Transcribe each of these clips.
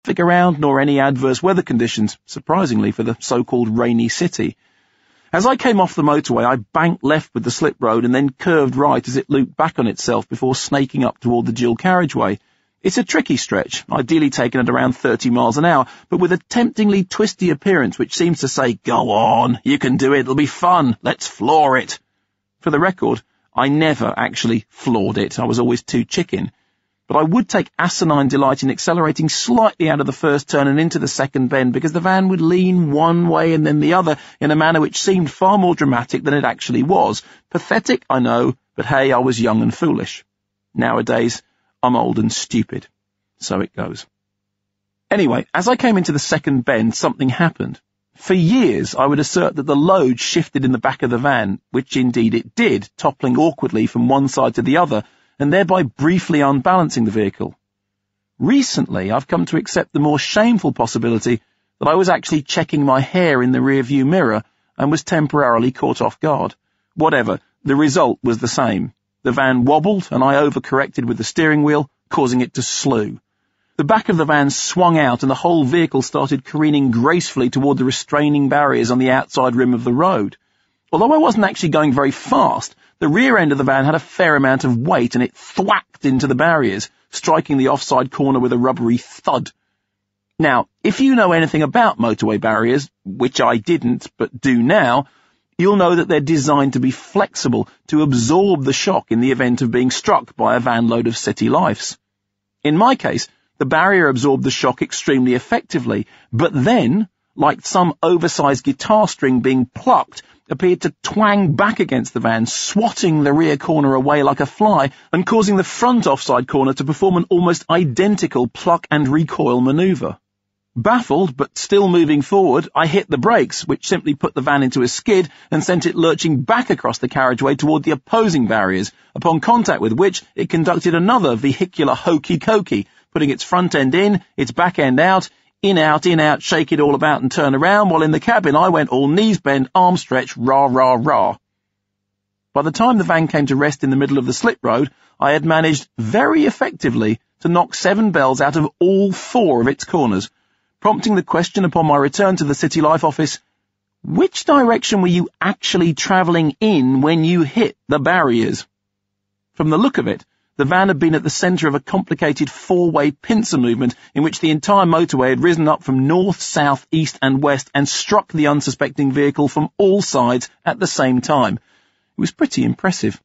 traffic around nor any adverse weather conditions, surprisingly for the so-called rainy city. As I came off the motorway, I banked left with the slip road and then curved right as it looped back on itself before snaking up toward the dual carriageway. It's a tricky stretch, ideally taken at around 30 miles an hour, but with a temptingly twisty appearance which seems to say, "Go on, you can do it, it'll be fun, let's floor it." For the record, I never actually floored it, I was always too chicken. But I would take asinine delight in accelerating slightly out of the first turn and into the second bend because the van would lean one way and then the other in a manner which seemed far more dramatic than it actually was. Pathetic, I know, but hey, I was young and foolish. Nowadays, I'm old and stupid. So it goes. Anyway, as I came into the second bend, something happened. For years, I would assert that the load shifted in the back of the van, which indeed it did, toppling awkwardly from one side to the other, and thereby briefly unbalancing the vehicle. Recently, I've come to accept the more shameful possibility that I was actually checking my hair in the rearview mirror and was temporarily caught off guard. Whatever, the result was the same. The van wobbled and I overcorrected with the steering wheel, causing it to slew. The back of the van swung out and the whole vehicle started careening gracefully toward the restraining barriers on the outside rim of the road. Although I wasn't actually going very fast, the rear end of the van had a fair amount of weight and it thwacked into the barriers, striking the offside corner with a rubbery thud. Now, if you know anything about motorway barriers, which I didn't but do now, you'll know that they're designed to be flexible, to absorb the shock in the event of being struck by a van load of city lifes. In my case, the barrier absorbed the shock extremely effectively, but then, like some oversized guitar string being plucked, appeared to twang back against the van, swatting the rear corner away like a fly and causing the front offside corner to perform an almost identical pluck and recoil maneuver. Baffled, but still moving forward, I hit the brakes, which simply put the van into a skid and sent it lurching back across the carriageway toward the opposing barriers, upon contact with which it conducted another vehicular hokey-cokey, putting its front end in, its back end out, in, out, shake it all about and turn around, while in the cabin I went all knees bend, arm stretch, rah, rah, rah. By the time the van came to rest in the middle of the slip road, I had managed very effectively to knock 7 bells out of all 4 of its corners, prompting the question upon my return to the City Life office, which direction were you actually travelling in when you hit the barriers? From the look of it, the van had been at the centre of a complicated 4-way pincer movement in which the entire motorway had risen up from north, south, east and west and struck the unsuspecting vehicle from all sides at the same time. It was pretty impressive.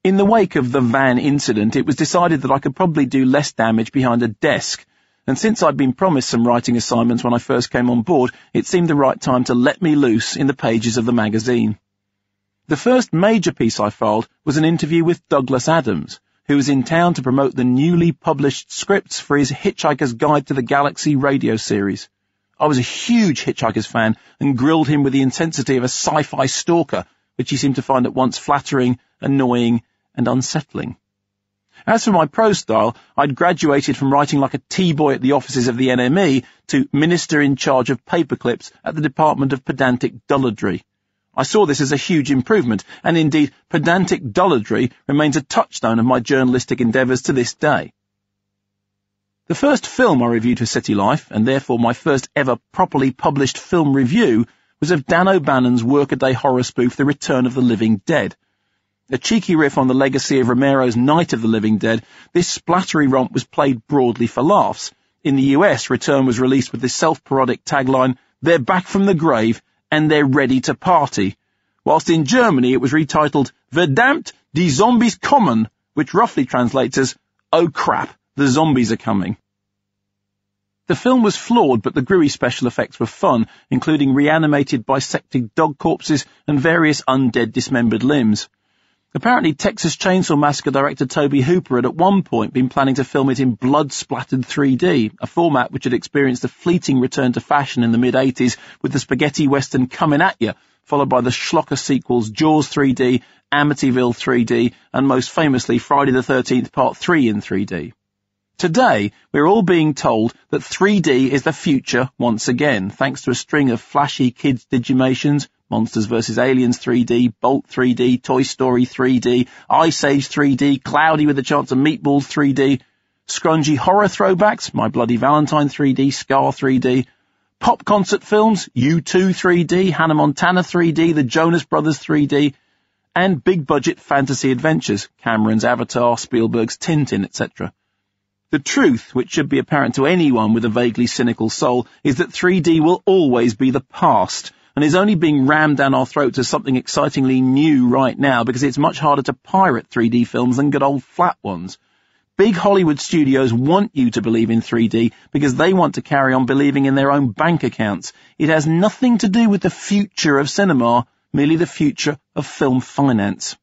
In the wake of the van incident, it was decided that I could probably do less damage behind a desk, and since I'd been promised some writing assignments when I first came on board, it seemed the right time to let me loose in the pages of the magazine. The first major piece I filed was an interview with Douglas Adams, who was in town to promote the newly published scripts for his Hitchhiker's Guide to the Galaxy radio series. I was a huge Hitchhiker's fan and grilled him with the intensity of a sci-fi stalker, which he seemed to find at once flattering, annoying, and unsettling. As for my prose style, I'd graduated from writing like a tea-boy at the offices of the NME to minister in charge of paperclips at the Department of Pedantic Dullardry. I saw this as a huge improvement, and indeed, pedantic dullardry remains a touchstone of my journalistic endeavours to this day. The first film I reviewed for City Life, and therefore my first ever properly published film review, was of Dan O'Bannon's workaday horror spoof The Return of the Living Dead. A cheeky riff on the legacy of Romero's Night of the Living Dead, this splattery romp was played broadly for laughs. In the US, Return was released with the self-parodic tagline, "They're back from the grave, and they're ready to party," whilst in Germany it was retitled Verdammt, die Zombies kommen, which roughly translates as, "Oh crap, the zombies are coming." The film was flawed, but the gruey special effects were fun, including reanimated bisected dog corpses and various undead dismembered limbs. Apparently Texas Chainsaw Massacre director Tobe Hooper had at one point been planning to film it in blood-splattered 3D, a format which had experienced a fleeting return to fashion in the mid-80s with the spaghetti western Coming At Ya, followed by the schlocker sequels Jaws 3D, Amityville 3D, and most famously Friday the 13th Part 3 in 3D. Today, we're all being told that 3D is the future once again, thanks to a string of flashy kids' digimations, Monsters vs. Aliens 3D, Bolt 3D, Toy Story 3D, Ice Age 3D, Cloudy with a Chance of Meatballs 3D. scrungy horror throwbacks, My Bloody Valentine 3D, Scar 3D, pop concert films, U2 3D, Hannah Montana 3D, the Jonas Brothers 3D, and big-budget fantasy adventures, Cameron's Avatar, Spielberg's Tintin, etc. The truth, which should be apparent to anyone with a vaguely cynical soul, is that 3D will always be the past, and is only being rammed down our throats as something excitingly new right now because it's much harder to pirate 3D films than good old flat ones. Big Hollywood studios want you to believe in 3D because they want to carry on believing in their own bank accounts. It has nothing to do with the future of cinema, merely the future of film finance.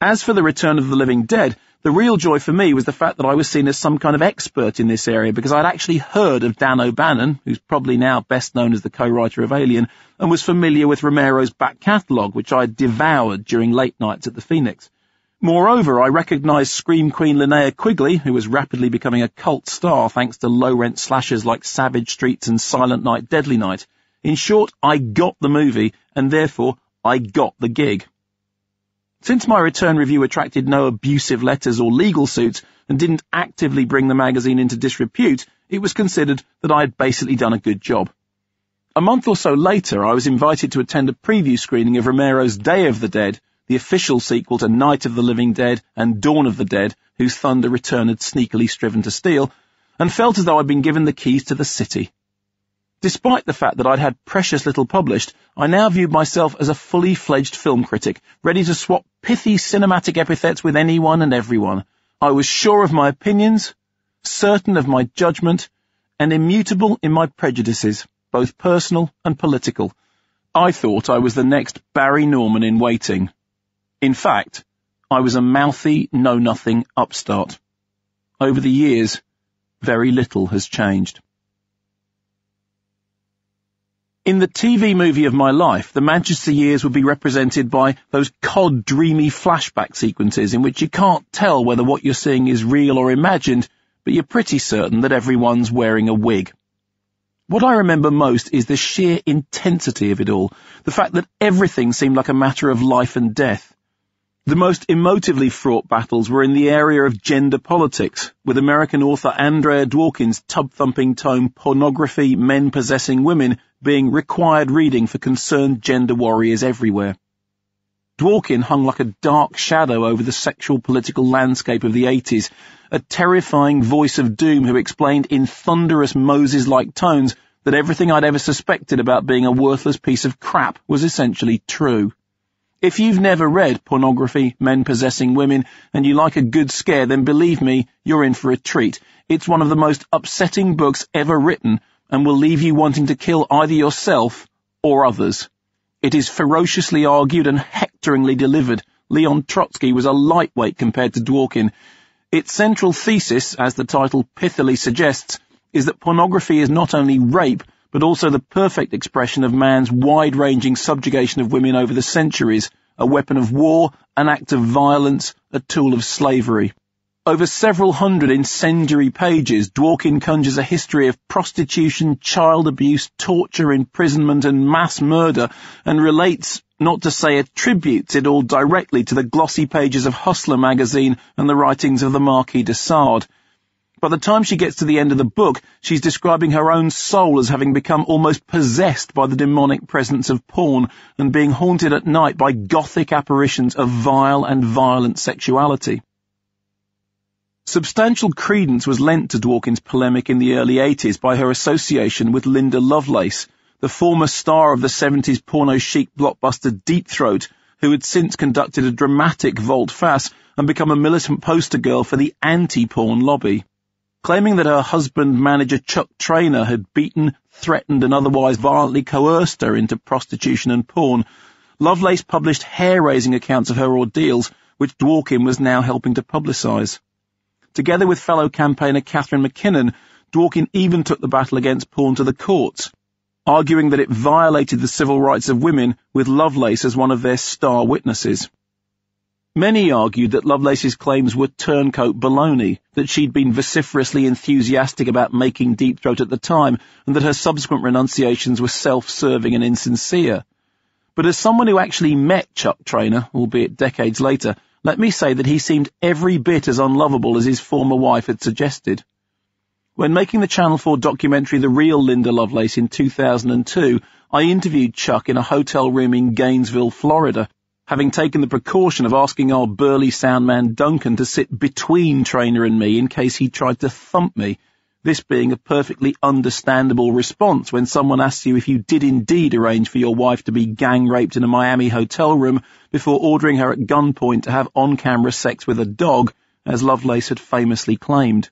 As for the Return of the Living Dead, the real joy for me was the fact that I was seen as some kind of expert in this area because I'd actually heard of Dan O'Bannon, who's probably now best known as the co-writer of Alien, and was familiar with Romero's back catalogue, which I devoured during late nights at the Phoenix. Moreover, I recognised Scream Queen Linnea Quigley, who was rapidly becoming a cult star thanks to low-rent slashers like Savage Streets and Silent Night, Deadly Night. In short, I got the movie, and therefore I got the gig. Since my return review attracted no abusive letters or legal suits and didn't actively bring the magazine into disrepute, it was considered that I had basically done a good job. A month or so later, I was invited to attend a preview screening of Romero's Day of the Dead, the official sequel to Night of the Living Dead and Dawn of the Dead, whose thunder Return had sneakily striven to steal, and felt as though I'd been given the keys to the city. Despite the fact that I'd had precious little published, I now viewed myself as a fully fledged film critic, ready to swap pithy cinematic epithets with anyone and everyone. I was sure of my opinions, certain of my judgment, and immutable in my prejudices, both personal and political. I thought I was the next Barry Norman in waiting. In fact, I was a mouthy, know-nothing upstart. Over the years, very little has changed. In the TV movie of my life, the Manchester years would be represented by those dreamy flashback sequences in which you can't tell whether what you're seeing is real or imagined, but you're pretty certain that everyone's wearing a wig. What I remember most is the sheer intensity of it all, the fact that everything seemed like a matter of life and death. The most emotively fraught battles were in the area of gender politics, with American author Andrea Dworkin's tub-thumping tome Pornography, Men Possessing Women being required reading for concerned gender warriors everywhere. Dworkin hung like a dark shadow over the sexual political landscape of the 80s, a terrifying voice of doom who explained in thunderous Moses-like tones that everything I'd ever suspected about being a worthless piece of crap was essentially true. If you've never read Pornography, Men Possessing Women, and you like a good scare, then believe me, you're in for a treat. It's one of the most upsetting books ever written, and will leave you wanting to kill either yourself or others. It is ferociously argued and hectoringly delivered. Leon Trotsky was a lightweight compared to Dworkin. Its central thesis, as the title pithily suggests, is that pornography is not only rape, but also the perfect expression of man's wide-ranging subjugation of women over the centuries, a weapon of war, an act of violence, a tool of slavery. Over several hundred incendiary pages, Dworkin conjures a history of prostitution, child abuse, torture, imprisonment, and mass murder, and relates, not to say attributes it all directly to the glossy pages of Hustler magazine and the writings of the Marquis de Sade. By the time she gets to the end of the book, she's describing her own soul as having become almost possessed by the demonic presence of porn and being haunted at night by gothic apparitions of vile and violent sexuality. Substantial credence was lent to Dworkin's polemic in the early 80s by her association with Linda Lovelace, the former star of the 70s porno-chic blockbuster Deep Throat, who had since conducted a dramatic volte-face and become a militant poster girl for the anti-porn lobby. Claiming that her husband-manager Chuck Traynor had beaten, threatened and otherwise violently coerced her into prostitution and porn, Lovelace published hair-raising accounts of her ordeals, which Dworkin was now helping to publicise. Together with fellow campaigner Catherine McKinnon, Dworkin even took the battle against porn to the courts, arguing that it violated the civil rights of women, with Lovelace as one of their star witnesses. Many argued that Lovelace's claims were turncoat baloney, that she'd been vociferously enthusiastic about making Deep Throat at the time, and that her subsequent renunciations were self-serving and insincere. But as someone who actually met Chuck Traynor, albeit decades later, let me say that he seemed every bit as unlovable as his former wife had suggested. When making the Channel 4 documentary The Real Linda Lovelace in 2002, I interviewed Chuck in a hotel room in Gainesville, Florida, having taken the precaution of asking our burly soundman Duncan to sit between Trainer and me in case he tried to thump me, this being a perfectly understandable response when someone asks you if you did indeed arrange for your wife to be gang-raped in a Miami hotel room before ordering her at gunpoint to have on-camera sex with a dog, as Lovelace had famously claimed.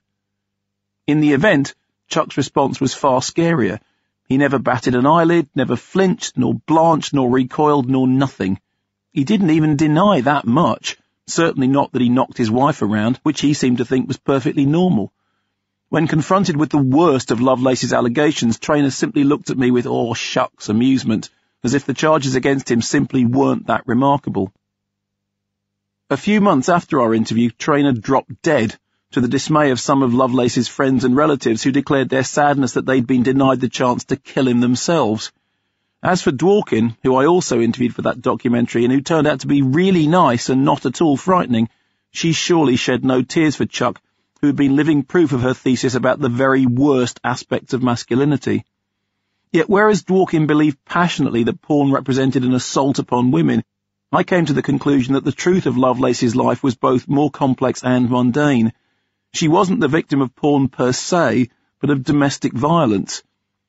In the event, Chuck's response was far scarier. He never batted an eyelid, never flinched, nor blanched, nor recoiled, nor nothing. He didn't even deny that much, certainly not that he knocked his wife around, which he seemed to think was perfectly normal. When confronted with the worst of Lovelace's allegations, Trainer simply looked at me with "aw shucks" amusement, as if the charges against him simply weren't that remarkable. A few months after our interview, Trainer dropped dead, to the dismay of some of Lovelace's friends and relatives who declared their sadness that they'd been denied the chance to kill him themselves. As for Dworkin, who I also interviewed for that documentary and who turned out to be really nice and not at all frightening, she surely shed no tears for Chuck, who had been living proof of her thesis about the very worst aspects of masculinity. Yet whereas Dworkin believed passionately that porn represented an assault upon women, I came to the conclusion that the truth of Lovelace's life was both more complex and mundane. She wasn't the victim of porn per se, but of domestic violence.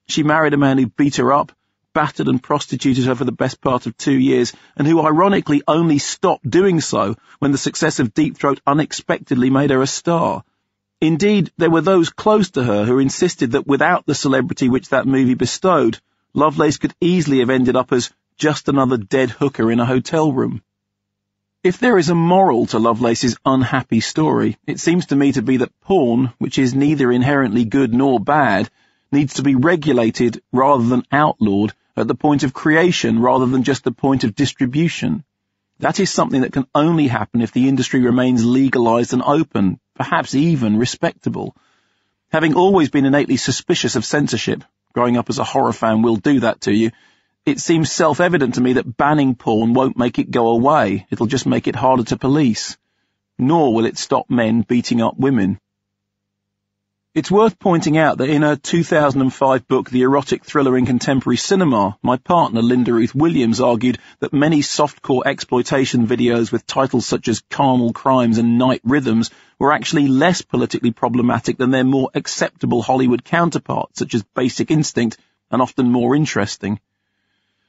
She married a man who beat her up, battered and prostituted her for the best part of 2 years, and who ironically only stopped doing so when the success of Deep Throat unexpectedly made her a star. Indeed, there were those close to her who insisted that without the celebrity which that movie bestowed, Lovelace could easily have ended up as just another dead hooker in a hotel room. If there is a moral to Lovelace's unhappy story, it seems to me to be that porn, which is neither inherently good nor bad, needs to be regulated rather than outlawed at the point of creation rather than just the point of distribution. That is something that can only happen if the industry remains legalized and open, perhaps even respectable. Having always been innately suspicious of censorship, growing up as a horror fan will do that to you, it seems self-evident to me that banning porn won't make it go away. It'll just make it harder to police. Nor will it stop men beating up women. It's worth pointing out that in her 2005 book, The Erotic Thriller in Contemporary Cinema, my partner Linda Ruth Williams argued that many softcore exploitation videos with titles such as Carnal Crimes and Night Rhythms were actually less politically problematic than their more acceptable Hollywood counterparts, such as Basic Instinct, and often more interesting.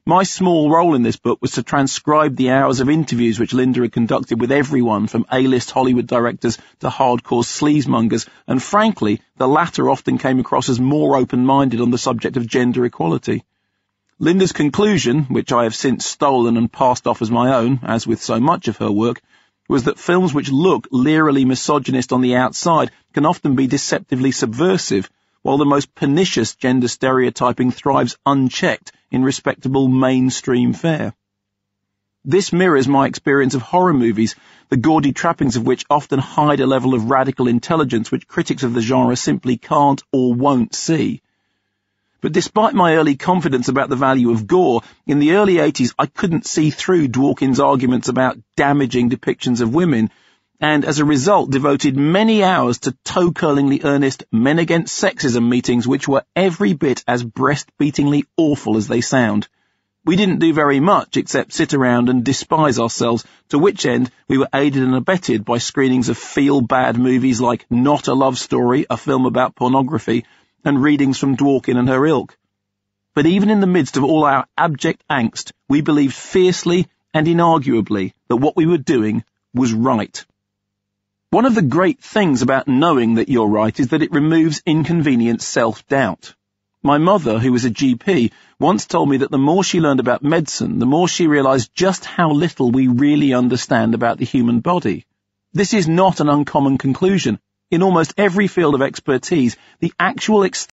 My small role in this book was to transcribe the hours of interviews which Linda had conducted with everyone from A-list Hollywood directors to hardcore sleazemongers, and frankly, the latter often came across as more open-minded on the subject of gender equality. Linda's conclusion, which I have since stolen and passed off as my own, as with so much of her work, was that films which look leerily misogynist on the outside can often be deceptively subversive, while the most pernicious gender stereotyping thrives unchecked in respectable mainstream fare. This mirrors my experience of horror movies, the gaudy trappings of which often hide a level of radical intelligence which critics of the genre simply can't or won't see. But despite my early confidence about the value of gore, in the early 80s I couldn't see through Dworkin's arguments about damaging depictions of women, and as a result devoted many hours to toe-curlingly earnest men against sexism meetings which were every bit as breast-beatingly awful as they sound. We didn't do very much except sit around and despise ourselves, to which end we were aided and abetted by screenings of feel-bad movies like Not a Love Story, a film about pornography, and readings from Dworkin and her ilk. But even in the midst of all our abject angst, we believed fiercely and inarguably that what we were doing was right. One of the great things about knowing that you're right is that it removes inconvenient self-doubt. My mother, who was a GP, once told me that the more she learned about medicine, the more she realized just how little we really understand about the human body. This is not an uncommon conclusion. In almost every field of expertise, the actual extent